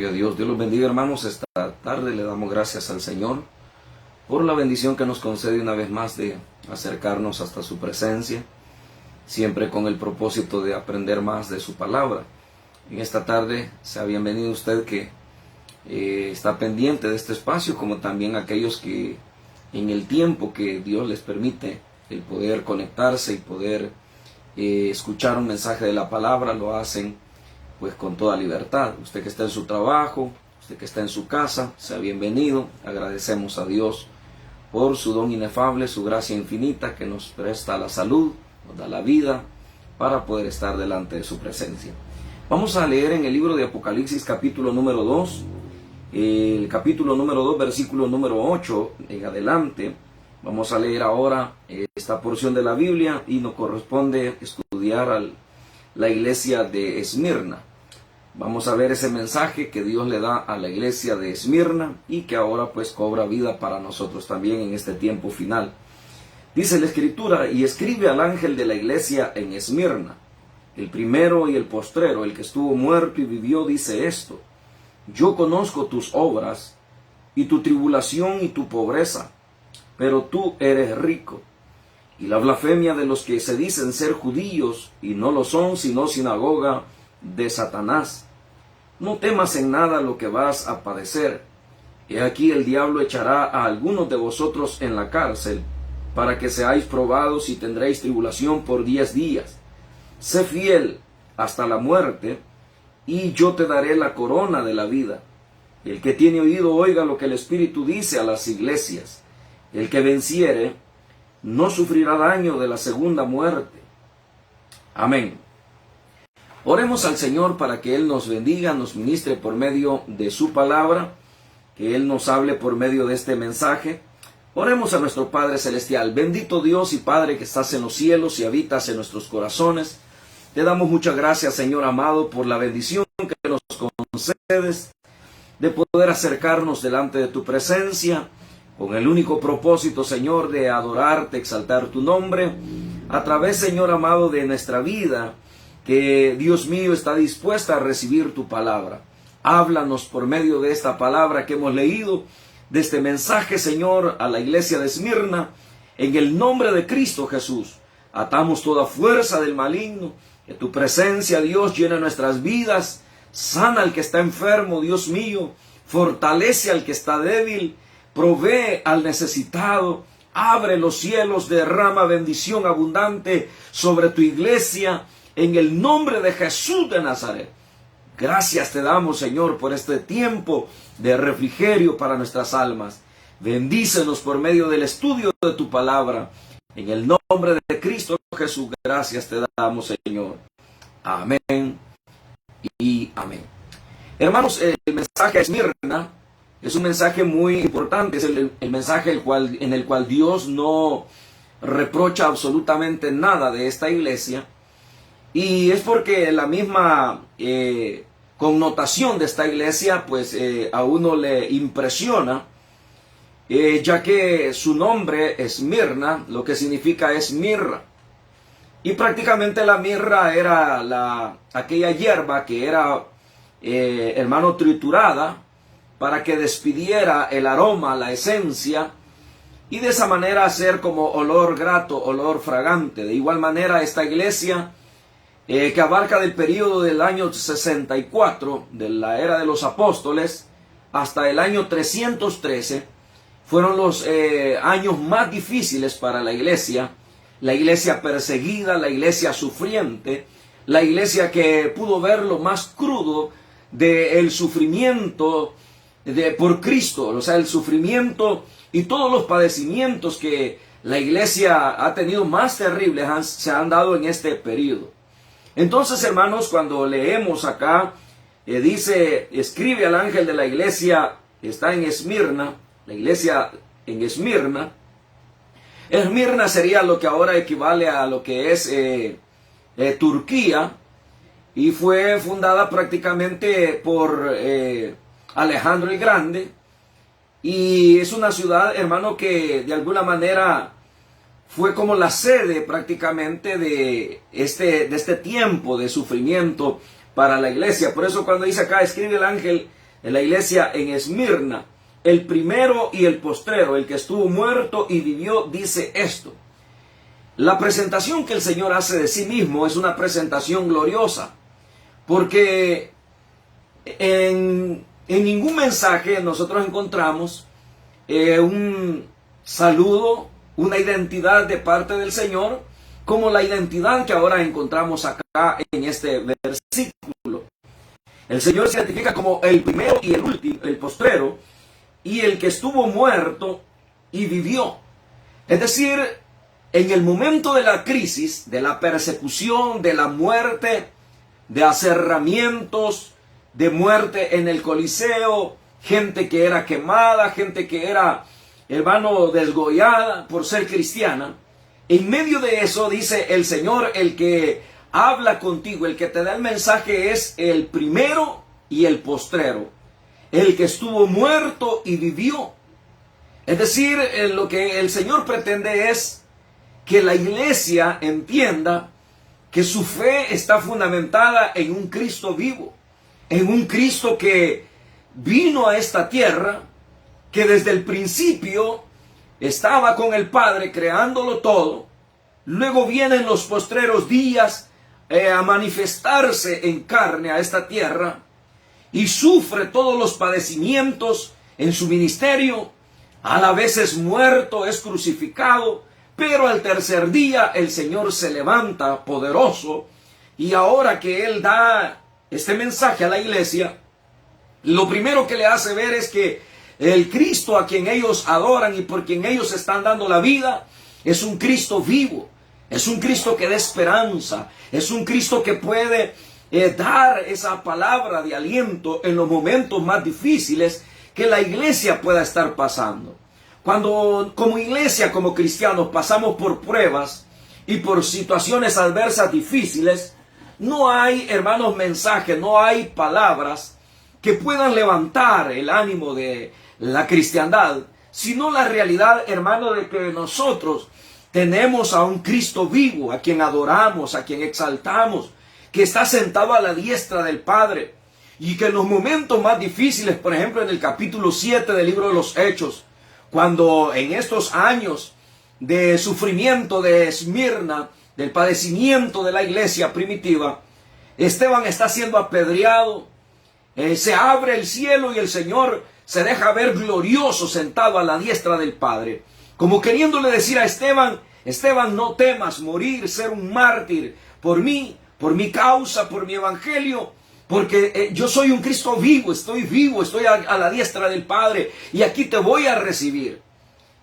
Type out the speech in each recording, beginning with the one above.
Gloria a Dios. Dios los bendiga, hermanos. Esta tarde le damos gracias al Señor por la bendición que nos concede una vez más de acercarnos hasta su presencia, siempre con el propósito de aprender más de su palabra. En esta tarde sea bienvenido usted que está pendiente de este espacio, como también aquellos que en el tiempo que Dios les permite el poder conectarse y poder escuchar un mensaje de la palabra, lo hacen pues con toda libertad. Usted que está en su trabajo, usted que está en su casa, sea bienvenido. Agradecemos a Dios por su don inefable, su gracia infinita que nos presta la salud, nos da la vida para poder estar delante de su presencia. Vamos a leer en el libro de Apocalipsis capítulo número 2, el capítulo número 2, versículo número 8 en adelante. Vamos a leer ahora esta porción de la Biblia y nos corresponde estudiar a la iglesia de Esmirna. Vamos a ver ese mensaje que Dios le da a la iglesia de Esmirna y que ahora pues cobra vida para nosotros también en este tiempo final. Dice la Escritura: y escribe al ángel de la iglesia en Esmirna, el primero y el postrero, el que estuvo muerto y vivió, dice esto: yo conozco tus obras y tu tribulación y tu pobreza, pero tú eres rico, y la blasfemia de los que se dicen ser judíos y no lo son, sino sinagoga de Satanás. No temas en nada lo que vas a padecer. He aquí el diablo echará a algunos de vosotros en la cárcel, para que seáis probados y tendréis tribulación por 10 días. Sé fiel hasta la muerte, y yo te daré la corona de la vida. El que tiene oído oiga lo que el Espíritu dice a las iglesias. El que venciere no sufrirá daño de la segunda muerte. Amén. Oremos al Señor para que Él nos bendiga, nos ministre por medio de su palabra, que Él nos hable por medio de este mensaje. Oremos a nuestro Padre Celestial. Bendito Dios y Padre que estás en los cielos y habitas en nuestros corazones. Te damos muchas gracias, Señor amado, por la bendición que nos concedes de poder acercarnos delante de tu presencia, con el único propósito, Señor, de adorarte, exaltar tu nombre, a través, Señor amado, de nuestra vida, que, Dios mío, está dispuesta a recibir tu palabra. Háblanos por medio de esta palabra que hemos leído, de este mensaje, Señor, a la iglesia de Esmirna, en el nombre de Cristo Jesús. Atamos toda fuerza del maligno, que tu presencia, Dios, llene nuestras vidas, sana al que está enfermo, Dios mío, fortalece al que está débil, provee al necesitado, abre los cielos, derrama bendición abundante sobre tu iglesia, en el nombre de Jesús de Nazaret. Gracias te damos, Señor, por este tiempo de refrigerio para nuestras almas. Bendícenos por medio del estudio de tu palabra. En el nombre de Cristo Jesús, gracias te damos, Señor. Amén y amén. Hermanos, el mensaje a Esmirna es un mensaje muy importante. Es el mensaje en el cual Dios no reprocha absolutamente nada de esta iglesia. Y es porque la misma connotación de esta iglesia pues a uno le impresiona, ya que su nombre Esmirna, lo que significa es mirra. Y prácticamente la mirra era aquella hierba que era, hermano, triturada para que despidiera el aroma, la esencia, y de esa manera hacer como olor grato, olor fragante. De igual manera esta iglesia, que abarca del periodo del año 64, de la era de los apóstoles, hasta el año 313, fueron los años más difíciles para la iglesia perseguida, la iglesia sufriente, la iglesia que pudo ver lo más crudo del sufrimiento por Cristo, o sea, el sufrimiento y todos los padecimientos que la iglesia ha tenido más terribles se han dado en este periodo. Entonces, hermanos, cuando leemos acá, dice: escribe al ángel de la iglesia, está en Esmirna, la iglesia en Esmirna. Esmirna sería lo que ahora equivale a lo que es Turquía, y fue fundada prácticamente por Alejandro el Grande, y es una ciudad, hermano, que de alguna manera fue como la sede prácticamente de este tiempo de sufrimiento para la iglesia. Por eso cuando dice acá, escribe el ángel en la iglesia en Esmirna, el primero y el postrero, el que estuvo muerto y vivió, dice esto. La presentación que el Señor hace de sí mismo es una presentación gloriosa, porque en ningún mensaje nosotros encontramos un saludo, una identidad de parte del Señor, como la identidad que ahora encontramos acá en este versículo. El Señor se identifica como el primero y el último, el postrero, y el que estuvo muerto y vivió. Es decir, en el momento de la crisis, de la persecución, de la muerte, de aserramientos, de muerte en el Coliseo, gente que era quemada, gente que era, hermano, desgollada por ser cristiana. En medio de eso dice el Señor, el que habla contigo, el que te da el mensaje es el primero y el postrero, el que estuvo muerto y vivió. Es decir, lo que el Señor pretende es que la iglesia entienda que su fe está fundamentada en un Cristo vivo, en un Cristo que vino a esta tierra, que desde el principio estaba con el Padre creándolo todo. Luego vienen los postreros días a manifestarse en carne a esta tierra y sufre todos los padecimientos en su ministerio. A la vez es muerto, es crucificado, pero al tercer día el Señor se levanta poderoso, y ahora que Él da este mensaje a la iglesia, lo primero que le hace ver es que el Cristo a quien ellos adoran y por quien ellos están dando la vida es un Cristo vivo, es un Cristo que da esperanza, es un Cristo que puede dar esa palabra de aliento en los momentos más difíciles que la iglesia pueda estar pasando. Cuando como iglesia, como cristianos, pasamos por pruebas y por situaciones adversas difíciles, no hay, hermanos, mensajes, no hay palabras que puedan levantar el ánimo de la cristiandad, sino la realidad, hermano, de que nosotros tenemos a un Cristo vivo, a quien adoramos, a quien exaltamos, que está sentado a la diestra del Padre, y que en los momentos más difíciles, por ejemplo en el capítulo 7 del libro de los Hechos, cuando en estos años de sufrimiento de Esmirna, del padecimiento de la iglesia primitiva, Esteban está siendo apedreado, se abre el cielo y el Señor se deja ver glorioso sentado a la diestra del Padre, como queriéndole decir a Esteban: Esteban, no temas morir, ser un mártir por mí, por mi causa, por mi evangelio, porque yo soy un Cristo vivo, estoy a la diestra del Padre y aquí te voy a recibir.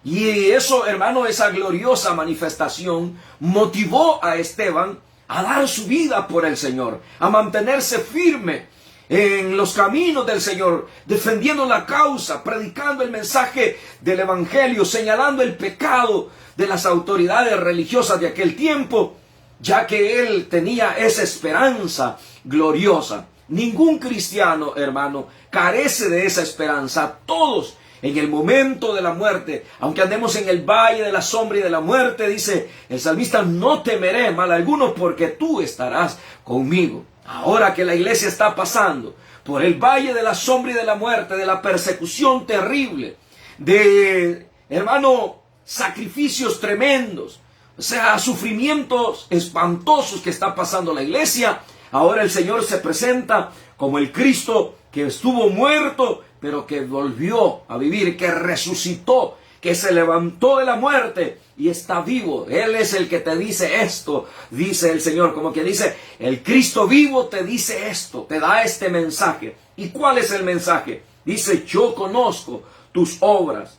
Y eso, hermano, esa gloriosa manifestación motivó a Esteban a dar su vida por el Señor, a mantenerse firme en los caminos del Señor, defendiendo la causa, predicando el mensaje del evangelio, señalando el pecado de las autoridades religiosas de aquel tiempo, ya que él tenía esa esperanza gloriosa. Ningún cristiano, hermano, carece de esa esperanza. Todos, en el momento de la muerte, aunque andemos en el valle de la sombra y de la muerte, dice el salmista: no temeré mal alguno, porque tú estarás conmigo. Ahora que la iglesia está pasando por el valle de la sombra y de la muerte, de la persecución terrible, de, hermano, sacrificios tremendos, o sea, sufrimientos espantosos que está pasando la iglesia, ahora el Señor se presenta como el Cristo que estuvo muerto, pero que volvió a vivir, que resucitó, que se levantó de la muerte y está vivo. Él es el que te dice esto, dice el Señor, como que dice, el Cristo vivo te dice esto, te da este mensaje. ¿Y cuál es el mensaje? Dice: yo conozco tus obras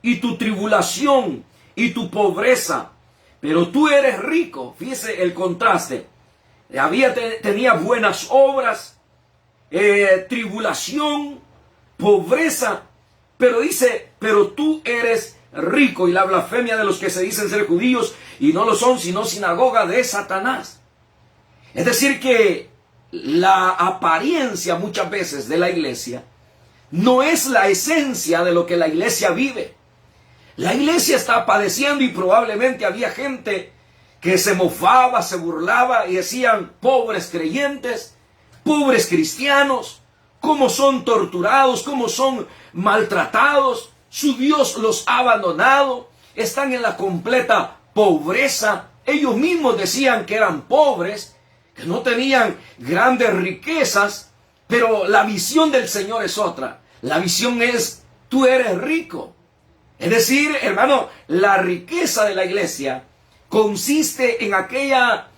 y tu tribulación y tu pobreza, pero tú eres rico. Fíjese el contraste. Tenía buenas obras, tribulación, pobreza, pero dice: pero tú eres rico. Y la blasfemia de los que se dicen ser judíos y no lo son, sino sinagoga de Satanás. Es decir, que la apariencia muchas veces de la iglesia no es la esencia de lo que la iglesia vive. La iglesia está padeciendo, y probablemente había gente que se mofaba, se burlaba y decían: pobres creyentes, pobres cristianos, cómo son torturados, cómo son maltratados. Su Dios los ha abandonado, están en la completa pobreza. Ellos mismos decían que eran pobres, que no tenían grandes riquezas, pero la visión del Señor es otra. La visión es: tú eres rico. Es decir, hermano, la riqueza de la iglesia consiste en aquella,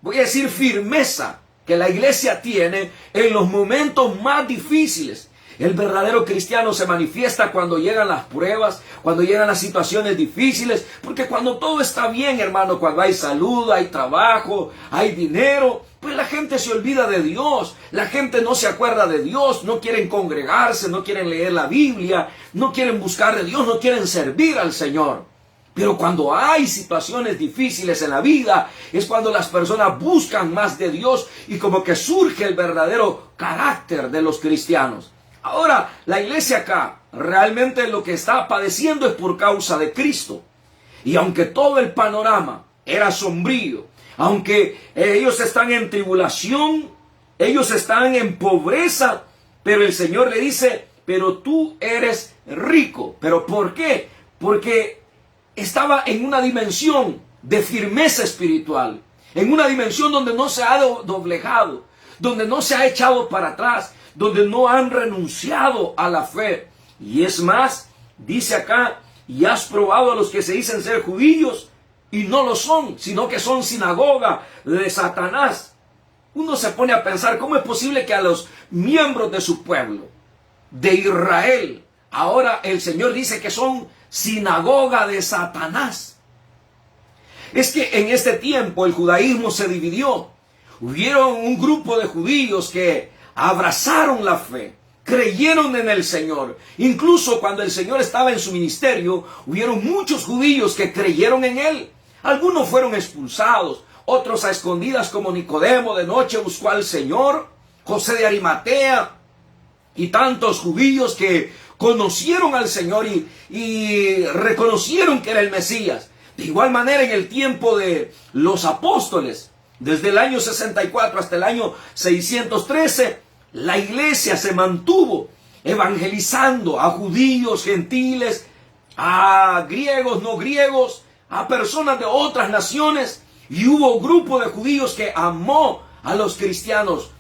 voy a decir, firmeza que la iglesia tiene en los momentos más difíciles. El verdadero cristiano se manifiesta cuando llegan las pruebas, cuando llegan las situaciones difíciles, porque cuando todo está bien, hermano, cuando hay salud, hay trabajo, hay dinero, pues la gente se olvida de Dios, la gente no se acuerda de Dios, no quieren congregarse, no quieren leer la Biblia, no quieren buscar de Dios, no quieren servir al Señor. Pero cuando hay situaciones difíciles en la vida, es cuando las personas buscan más de Dios y como que surge el verdadero carácter de los cristianos. Ahora, la iglesia acá realmente lo que está padeciendo es por causa de Cristo. Y aunque todo el panorama era sombrío, aunque ellos están en tribulación, ellos están en pobreza, pero el Señor le dice: pero tú eres rico. ¿Pero por qué? Porque estaba en una dimensión de firmeza espiritual, en una dimensión donde no se ha doblegado, donde no se ha echado para atrás, donde no han renunciado a la fe. Y es más, dice acá: y has probado a los que se dicen ser judíos y no lo son, sino que son sinagoga de Satanás. Uno se pone a pensar, ¿cómo es posible que a los miembros de su pueblo, de Israel, ahora el Señor dice que son sinagoga de Satanás? Es que en este tiempo el judaísmo se dividió. Hubieron un grupo de judíos que abrazaron la fe, creyeron en el Señor. Incluso cuando el Señor estaba en su ministerio, hubieron muchos judíos que creyeron en Él. Algunos fueron expulsados, otros a escondidas, como Nicodemo de noche buscó al Señor, José de Arimatea y tantos judíos que conocieron al Señor y reconocieron que era el Mesías. De igual manera, en el tiempo de los apóstoles, desde el año 64 hasta el año 613, la iglesia se mantuvo evangelizando a judíos, gentiles, a griegos, no griegos, a personas de otras naciones. Y hubo un grupo de judíos que amó a los cristianos,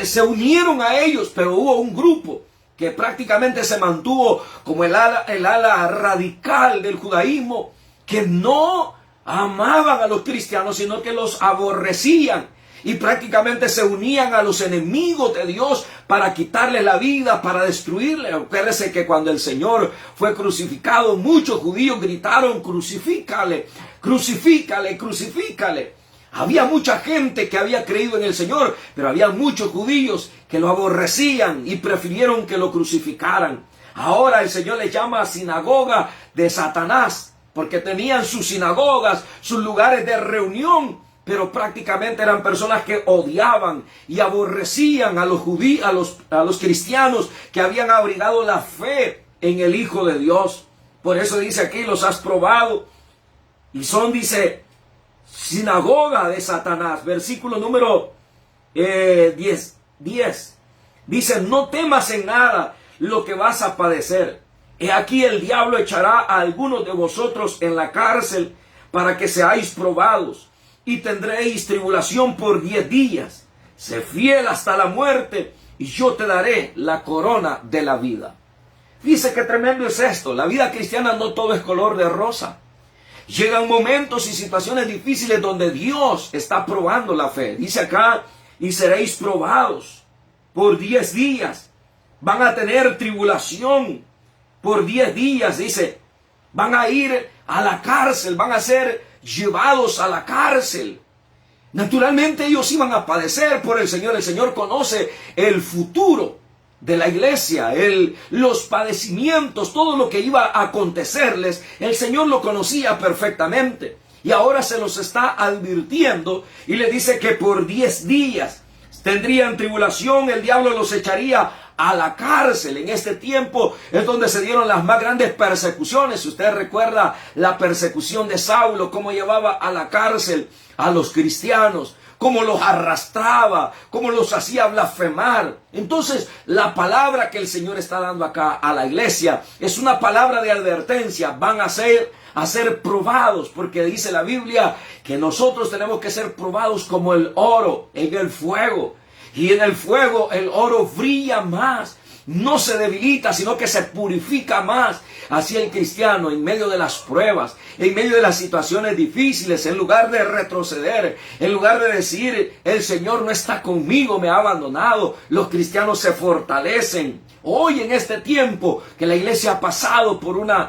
se unieron a ellos, pero hubo un grupo que prácticamente se mantuvo como el ala radical del judaísmo, que no amaban a los cristianos, sino que los aborrecían y prácticamente se unían a los enemigos de Dios para quitarle la vida, para destruirle. Acuérdense que cuando el Señor fue crucificado, muchos judíos gritaron: crucifícale, crucifícale, crucifícale. Había mucha gente que había creído en el Señor, pero había muchos judíos que lo aborrecían y prefirieron que lo crucificaran. Ahora el Señor les llama sinagoga de Satanás, porque tenían sus sinagogas, sus lugares de reunión, pero prácticamente eran personas que odiaban y aborrecían a los judíos, a los cristianos que habían abrigado la fe en el Hijo de Dios. Por eso dice aquí: los has probado, y son, dice, sinagoga de Satanás. Versículo número 10. Dice: no temas en nada lo que vas a padecer. He aquí el diablo echará a algunos de vosotros en la cárcel para que seáis probados, y tendréis tribulación por 10 días. Sé fiel hasta la muerte, y yo te daré la corona de la vida. Dice que tremendo es esto. La vida cristiana no todo es color de rosa. Llegan momentos y situaciones difíciles donde Dios está probando la fe. Dice acá: y seréis probados por 10 días. Van a tener tribulación por 10 días, dice. Van a ir a la cárcel, van a ser llevados a la cárcel. Naturalmente ellos iban a padecer por el Señor. El Señor conoce el futuro de la iglesia, los padecimientos, todo lo que iba a acontecerles. El Señor lo conocía perfectamente. Y ahora se los está advirtiendo y le dice que por 10 días tendrían tribulación. El diablo los echaría a la cárcel. En este tiempo es donde se dieron las más grandes persecuciones. Si usted recuerda la persecución de Saulo, cómo llevaba a la cárcel a los cristianos, cómo los arrastraba, cómo los hacía blasfemar. Entonces, la palabra que el Señor está dando acá a la iglesia es una palabra de advertencia. Van a ser probados, porque dice la Biblia que nosotros tenemos que ser probados como el oro en el fuego. Y en el fuego el oro brilla más, no se debilita, sino que se purifica más. Así el cristiano, en medio de las pruebas, en medio de las situaciones difíciles, en lugar de retroceder, en lugar de decir, el Señor no está conmigo, me ha abandonado, los cristianos se fortalecen. Hoy, en este tiempo que la iglesia ha pasado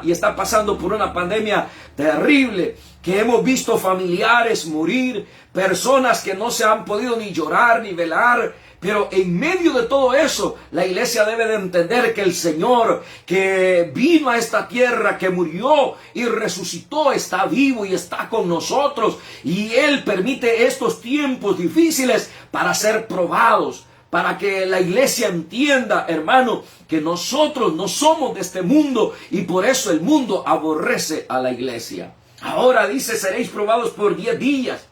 y está pasando por una pandemia terrible, que hemos visto familiares morir, personas que no se han podido ni llorar ni velar, pero en medio de todo eso, la iglesia debe de entender que el Señor que vino a esta tierra, que murió y resucitó, está vivo y está con nosotros. Y Él permite estos tiempos difíciles para ser probados, para que la iglesia entienda, hermano, que nosotros no somos de este mundo y por eso el mundo aborrece a la iglesia. Ahora dice, seréis probados por 10 días.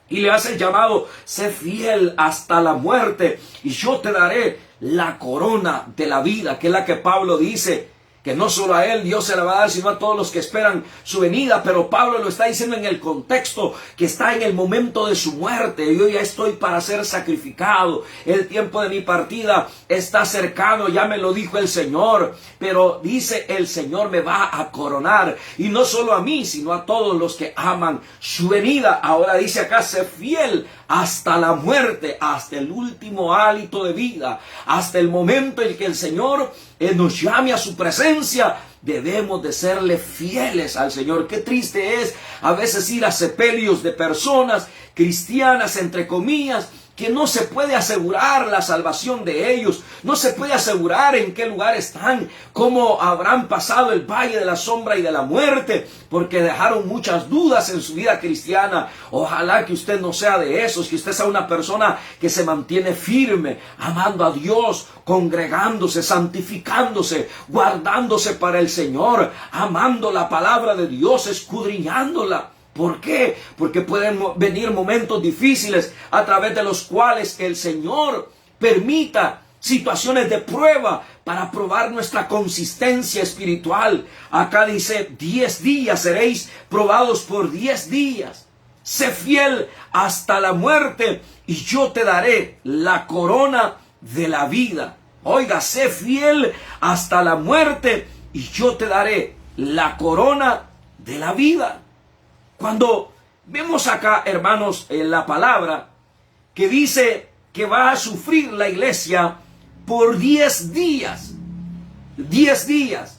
Y le hace el llamado, sé fiel hasta la muerte y yo te daré la corona de la vida, que es la que Pablo dice, que no solo a él Dios se la va a dar, sino a todos los que esperan su venida. Pero Pablo lo está diciendo en el contexto que está en el momento de su muerte. Yo ya estoy para ser sacrificado. El tiempo de mi partida está cercano, ya me lo dijo el Señor. Pero dice, el Señor me va a coronar. Y no solo a mí, sino a todos los que aman su venida. Ahora dice acá, sé fiel hasta la muerte, hasta el último hálito de vida, hasta el momento en que el Señor nos llame a su presencia. Debemos de serle fieles al Señor. Qué triste es a veces ir a sepelios de personas cristianas, entre comillas, que no se puede asegurar la salvación de ellos, no se puede asegurar en qué lugar están, cómo habrán pasado el valle de la sombra y de la muerte, porque dejaron muchas dudas en su vida cristiana. Ojalá que usted no sea de esos, que usted sea una persona que se mantiene firme, amando a Dios, congregándose, santificándose, guardándose para el Señor, amando la palabra de Dios, escudriñándola. ¿Por qué? Porque pueden venir momentos difíciles a través de los cuales el Señor permita situaciones de prueba para probar nuestra consistencia espiritual. Acá dice, 10 días seréis probados por 10 días. Sé fiel hasta la muerte y yo te daré la corona de la vida. Oiga, sé fiel hasta la muerte y yo te daré la corona de la vida. Cuando vemos acá, hermanos, en la palabra que dice que va a sufrir la iglesia por 10 días. 10 días.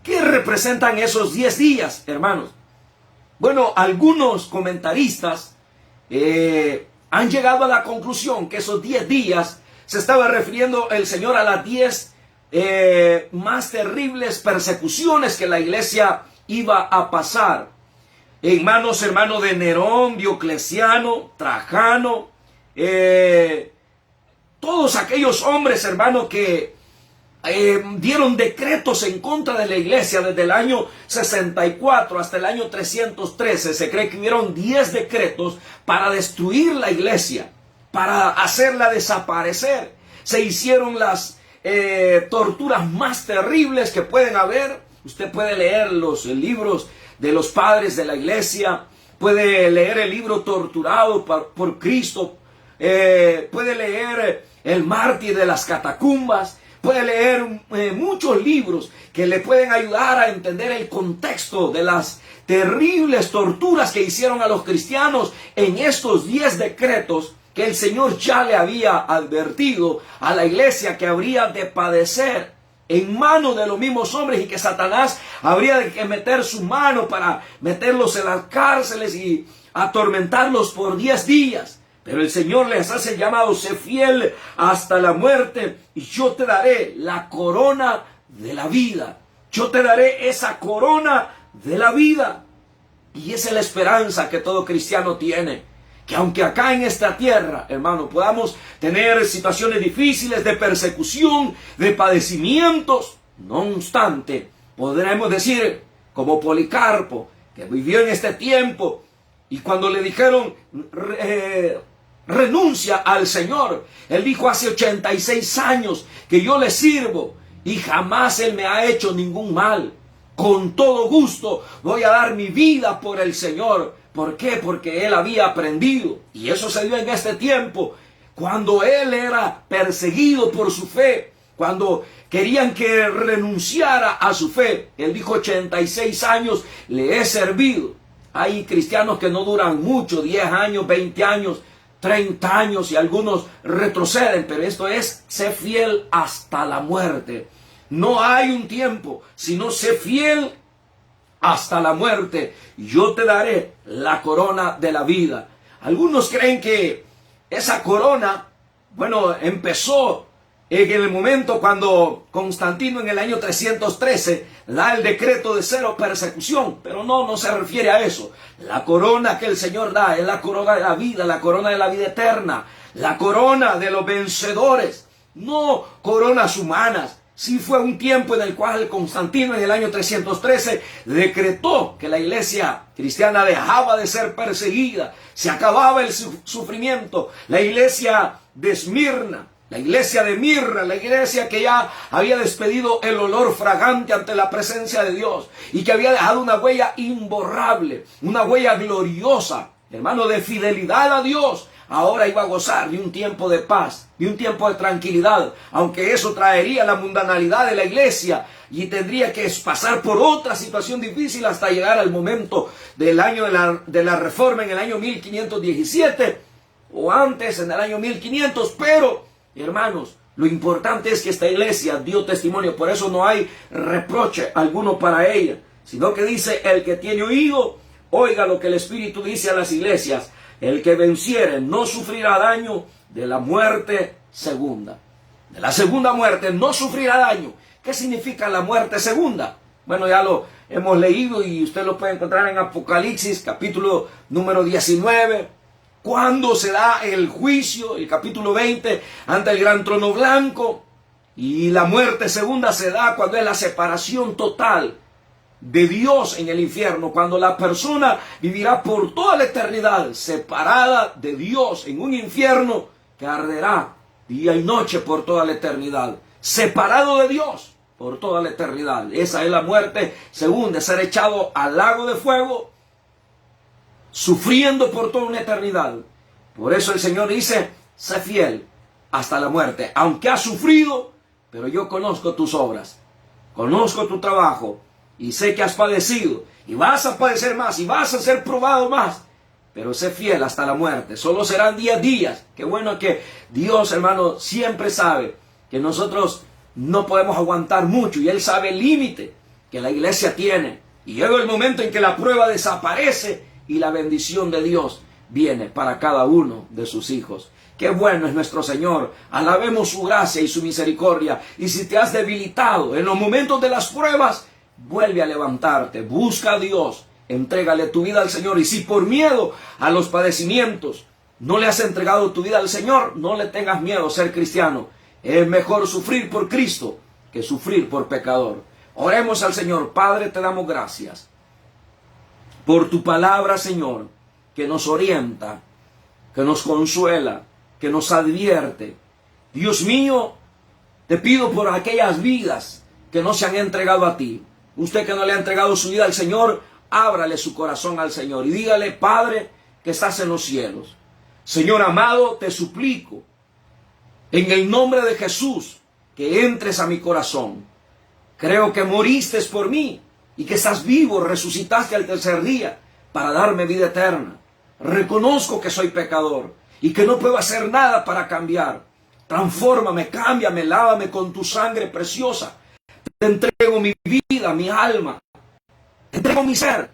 ¿Qué representan esos 10 días, hermanos? Bueno, algunos comentaristas han llegado a la conclusión que esos 10 días se estaba refiriendo el Señor a las 10 más terribles persecuciones que la iglesia iba a pasar. En manos, hermano, de Nerón, Diocleciano, Trajano, todos aquellos hombres, hermano, que dieron decretos en contra de la iglesia desde el año 64 hasta el año 313. Se cree que hubieron 10 decretos para destruir la iglesia, para hacerla desaparecer. Se hicieron las torturas más terribles que pueden haber. Usted puede leer los libros de los padres de la iglesia, puede leer el libro Torturado por Cristo, puede leer El mártir de las catacumbas, puede leer muchos libros que le pueden ayudar a entender el contexto de las terribles torturas que hicieron a los cristianos en estos 10 decretos que el Señor ya le había advertido a la iglesia que habría de padecer en manos de los mismos hombres, y que Satanás habría de meter su mano para meterlos en las cárceles y atormentarlos por 10 días. Pero el Señor les hace el llamado, sé fiel hasta la muerte y yo te daré la corona de la vida. Yo te daré esa corona de la vida. Y esa es la esperanza que todo cristiano tiene. Que aunque acá en esta tierra, hermano, podamos tener situaciones difíciles de persecución, de padecimientos, no obstante, podremos decir, como Policarpo, que vivió en este tiempo, y cuando le dijeron, renuncia al Señor. Él dijo hace 86 años que yo le sirvo y jamás Él me ha hecho ningún mal. Con todo gusto voy a dar mi vida por el Señor. ¿Por qué? Porque Él había aprendido. Y eso se dio en este tiempo, cuando Él era perseguido por su fe, cuando querían que renunciara a su fe. Él dijo 86 años le he servido. Hay cristianos que no duran mucho, 10 años, 20 años, 30 años y algunos retroceden, pero esto es ser fiel hasta la muerte. No hay un tiempo, sino ser fiel hasta la muerte. Yo te daré la corona de la vida. Algunos creen que esa corona, bueno, empezó en el momento cuando Constantino en el año 313 da el decreto de cero persecución, pero no se refiere a eso. La corona que el Señor da es la corona de la vida eterna, la corona de los vencedores, no coronas humanas. Sí fue un tiempo en el cual Constantino en el año 313 decretó que la iglesia cristiana dejaba de ser perseguida, se acababa el sufrimiento. La iglesia de Esmirna, la iglesia de Mirra, la iglesia que ya había despedido el olor fragante ante la presencia de Dios y que había dejado una huella imborrable, una huella gloriosa, hermano, de fidelidad a Dios, ahora iba a gozar de un tiempo de paz, de un tiempo de tranquilidad, aunque eso traería la mundanalidad de la iglesia y tendría que pasar por otra situación difícil hasta llegar al momento del año de la reforma en el año 1517 o antes en el año 1500, pero hermanos, lo importante es que esta iglesia dio testimonio, por eso no hay reproche alguno para ella, sino que dice: el que tiene oído, oiga lo que el Espíritu dice a las iglesias. El que venciere no sufrirá daño de la muerte segunda. De la segunda muerte no sufrirá daño. ¿Qué significa la muerte segunda? Bueno, ya lo hemos leído y usted lo puede encontrar en Apocalipsis, capítulo número 19. Cuando se da el juicio, el capítulo 20, ante el gran trono blanco. Y la muerte segunda se da cuando es la separación total de Dios en el infierno, cuando la persona vivirá por toda la eternidad separada de Dios en un infierno que arderá día y noche por toda la eternidad, separado de Dios por toda la eternidad. Esa es la muerte segunda, ser echado al lago de fuego, sufriendo por toda una eternidad. Por eso el Señor dice: sé fiel hasta la muerte, aunque has sufrido, pero yo conozco tus obras, conozco tu trabajo, y sé que has padecido, y vas a padecer más, y vas a ser probado más, pero sé fiel hasta la muerte. Solo serán 10 días. Qué bueno que Dios, hermano, siempre sabe que nosotros no podemos aguantar mucho, y Él sabe el límite que la iglesia tiene. Y llega el momento en que la prueba desaparece, y la bendición de Dios viene para cada uno de sus hijos. Qué bueno es nuestro Señor. Alabemos su gracia y su misericordia. Y si te has debilitado en los momentos de las pruebas, vuelve a levantarte, busca a Dios, entrégale tu vida al Señor. Y si por miedo a los padecimientos no le has entregado tu vida al Señor, no le tengas miedo a ser cristiano. Es mejor sufrir por Cristo que sufrir por pecador. Oremos al Señor. Padre, te damos gracias por tu palabra, Señor, que nos orienta, que nos consuela, que nos advierte. Dios mío, te pido por aquellas vidas que no se han entregado a ti. Usted que no le ha entregado su vida al Señor, ábrale su corazón al Señor y dígale: Padre que estás en los cielos, Señor amado, te suplico en el nombre de Jesús que entres a mi corazón. Creo que moriste por mí y que estás vivo, resucitaste al tercer día para darme vida eterna. Reconozco que soy pecador y que no puedo hacer nada para cambiar. Transfórmame, cámbiame, lávame con tu sangre preciosa. Te entrego mi vida, mi alma. Te entrego mi ser.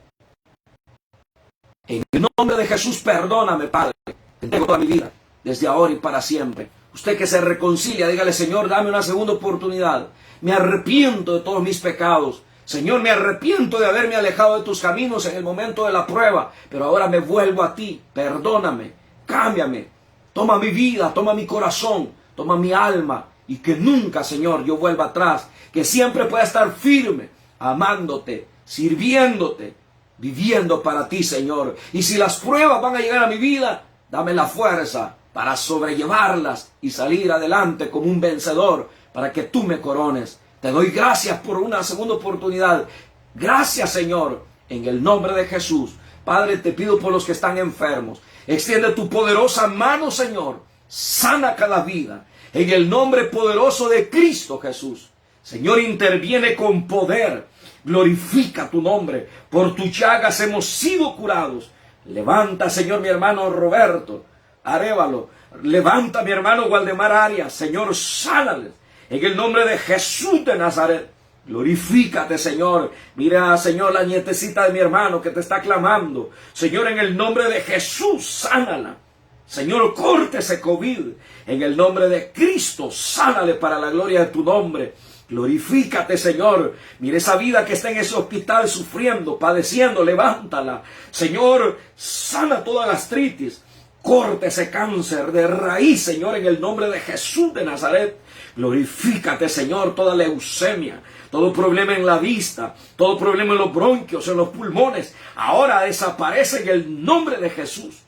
En el nombre de Jesús, perdóname, Padre. Te entrego toda mi vida, desde ahora y para siempre. Usted que se reconcilia, dígale: Señor, dame una segunda oportunidad. Me arrepiento de todos mis pecados. Señor, me arrepiento de haberme alejado de tus caminos en el momento de la prueba, pero ahora me vuelvo a ti. Perdóname, cámbiame. Toma mi vida, toma mi corazón, toma mi alma. Y que nunca, Señor, yo vuelva atrás. Que siempre pueda estar firme, amándote, sirviéndote, viviendo para ti, Señor. Y si las pruebas van a llegar a mi vida, dame la fuerza para sobrellevarlas y salir adelante como un vencedor, para que tú me corones. Te doy gracias por una segunda oportunidad. Gracias, Señor, en el nombre de Jesús. Padre, te pido por los que están enfermos. Extiende tu poderosa mano, Señor. Sana cada vida. En el nombre poderoso de Cristo Jesús. Señor, interviene con poder. Glorifica tu nombre. Por tus llagas hemos sido curados. Levanta, Señor, mi hermano Roberto Arévalo. Levanta, mi hermano Waldemar Arias. Señor, sánales. En el nombre de Jesús de Nazaret. Glorifícate, Señor. Mira, Señor, la nietecita de mi hermano que te está clamando. Señor, en el nombre de Jesús, sánala. Señor, corte ese COVID. En el nombre de Cristo, sánale para la gloria de tu nombre. Glorifícate, Señor. Mira esa vida que está en ese hospital sufriendo, padeciendo. Levántala. Señor, sana toda la gastritis. Corte ese cáncer de raíz, Señor, en el nombre de Jesús de Nazaret. Glorifícate, Señor, toda leucemia, todo problema en la vista, todo problema en los bronquios, en los pulmones. Ahora desaparece en el nombre de Jesús.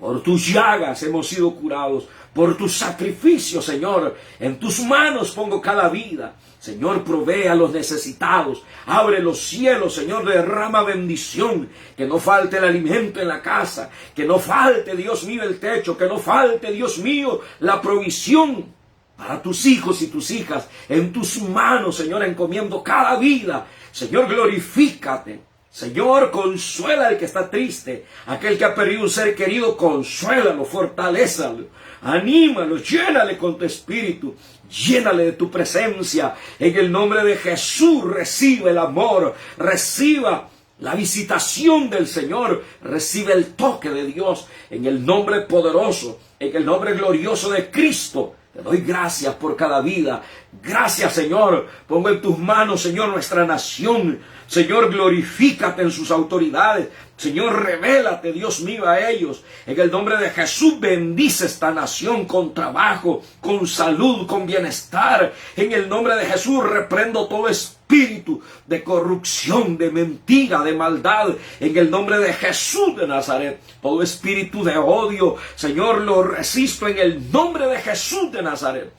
Por tus llagas hemos sido curados. Por tu sacrificio, Señor. En tus manos pongo cada vida. Señor, provee a los necesitados. Abre los cielos, Señor, derrama bendición. Que no falte el alimento en la casa. Que no falte, Dios mío, el techo. Que no falte, Dios mío, la provisión para tus hijos y tus hijas. En tus manos, Señor, encomiendo cada vida. Señor, glorifícate. Señor, consuela al que está triste. Aquel que ha perdido un ser querido, consuélalo, fortalézalo, anímalo, llénale con tu espíritu, llénale de tu presencia. En el nombre de Jesús, recibe el amor, reciba la visitación del Señor, recibe el toque de Dios. En el nombre poderoso, en el nombre glorioso de Cristo, te doy gracias por cada vida. Gracias, Señor. Pongo en tus manos, Señor, nuestra nación. Señor, glorifícate en sus autoridades. Señor, revélate, Dios mío, a ellos. En el nombre de Jesús, bendice esta nación con trabajo, con salud, con bienestar. En el nombre de Jesús, reprendo todo espíritu de corrupción, de mentira, de maldad. En el nombre de Jesús de Nazaret, todo espíritu de odio, Señor, lo resisto en el nombre de Jesús de Nazaret.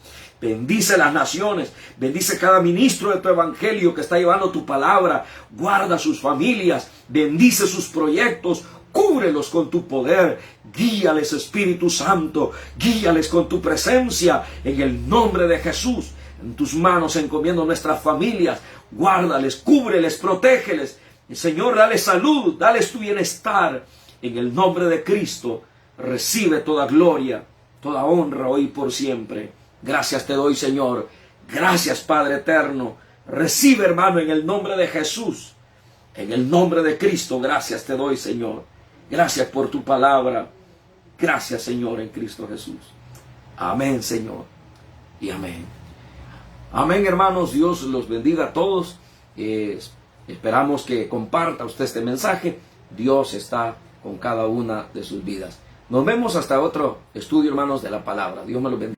Bendice las naciones, bendice cada ministro de tu evangelio que está llevando tu palabra, guarda sus familias, bendice sus proyectos, cúbrelos con tu poder, guíales, Espíritu Santo, guíales con tu presencia, en el nombre de Jesús. En tus manos encomiendo nuestras familias, guárdales, cúbreles, protégeles. Señor, dale salud, dales tu bienestar, en el nombre de Cristo. Recibe toda gloria, toda honra hoy y por siempre. Gracias te doy, Señor. Gracias, Padre eterno. Recibe, hermano, en el nombre de Jesús. En el nombre de Cristo, gracias te doy, Señor. Gracias por tu palabra. Gracias, Señor, en Cristo Jesús. Amén, Señor. Y amén. Amén, hermanos. Dios los bendiga a todos. Esperamos que comparta usted este mensaje. Dios está con cada una de sus vidas. Nos vemos hasta otro estudio, hermanos, de la palabra. Dios me los bendiga.